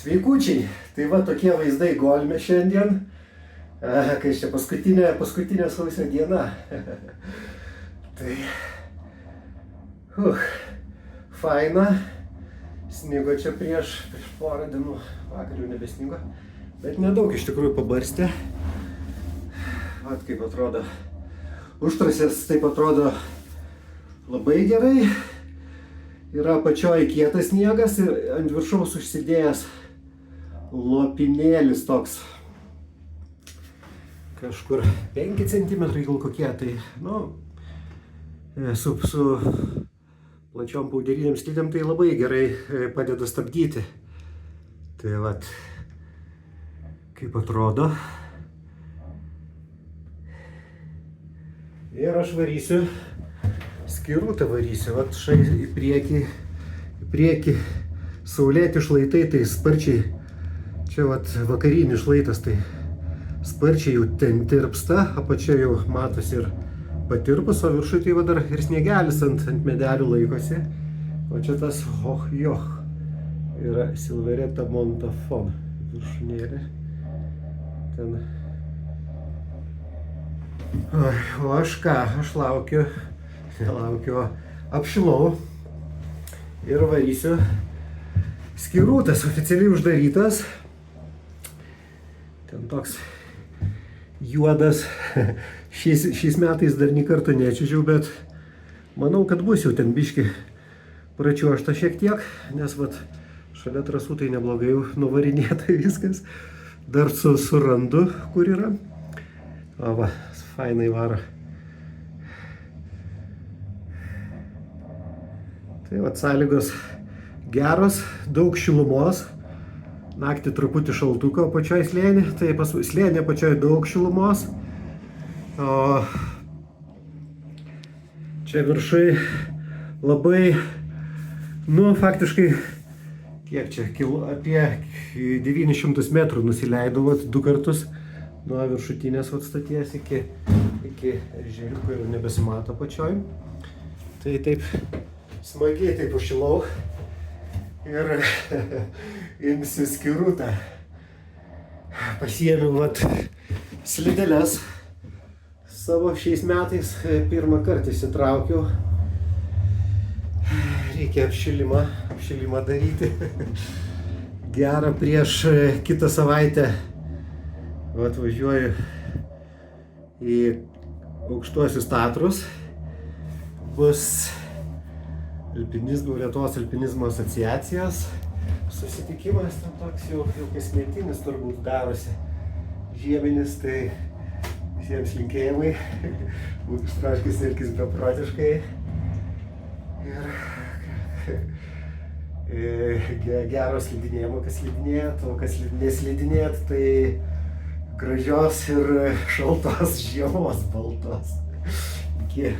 Sveikučiai, tai va tokie vaizdai Golme šiandien, kai čia paskutinė sausio diena. Tai, faina, snigo čia prieš porą dienų, vakar jau nebesnigo, bet nedaug iš tikrųjų pabarstė. Vat kaip atrodo, užtrasės taip atrodo labai gerai. Yra apačioje kietas sniegas ir ant viršaus užsidėjęs lopinėlis toks kažkur 5 cm gal kokie, tai su plačiom pauderiniam slidėm tai labai gerai padeda stabdyti. Tai vat, kaip atrodo. Ir aš varysiu, skirutą varysiu, vat šai į priekį saulėti šlaitai, tai sparčiai, čia vat vakarinis šlaitas, tai sparčiai jau ten tirpsta, apačia jau matosi ir patirpus, o viršui tai va dar ir sniegelis ant medelių laikosi. O čia tas yra Silvereta Montafon viršūnėlė. Ten. O aš ką, aš laukiu, apšilau ir varysiu. Skirūtas oficialiai uždarytas. Ten toks juodas. Šiais metais dar nė karto nečiuožiau, bet manau, kad bus jau ten biški pračiuožta šiek tiek, nes vat šalia trasų tai neblogai jau nuvarinėta viskas. Dar surandu, kur yra. O va, fainai varo. Tai vat sąlygos geros, daug šilumos. Naktį truputį šaltuko pačioj slėnį, tai pas slėnį pačioj daug šilumos. O čia viršui labai, faktiškai, kiek čia, apie 900 metrų nusileidau vat 2 kartus nuo viršutinės stoties iki ežeriuko jau nebesimato pačioj. Tai taip smagiai taip užšilau ir imsiu skirutą. Pasiėmiau vat slideles savo šiais metais, pirmą kartą įsitraukiau. Reikia apšilimą daryti. Gerą prieš kitą savaitę atvažiuoju į Aukštuosius Tatrus. Bus Lietuvos alpinizmo asociacijos susitikimas, ten toks jau kasmetinis turbūt darosi žieminis, tai visiems linkėjimai, būtų ištraškis elkis beprotiškai ir gero slidinėjimo, kas slidinėt, o kas neslidinėt, tai gražios ir šaltos žiemos baltos. Iki.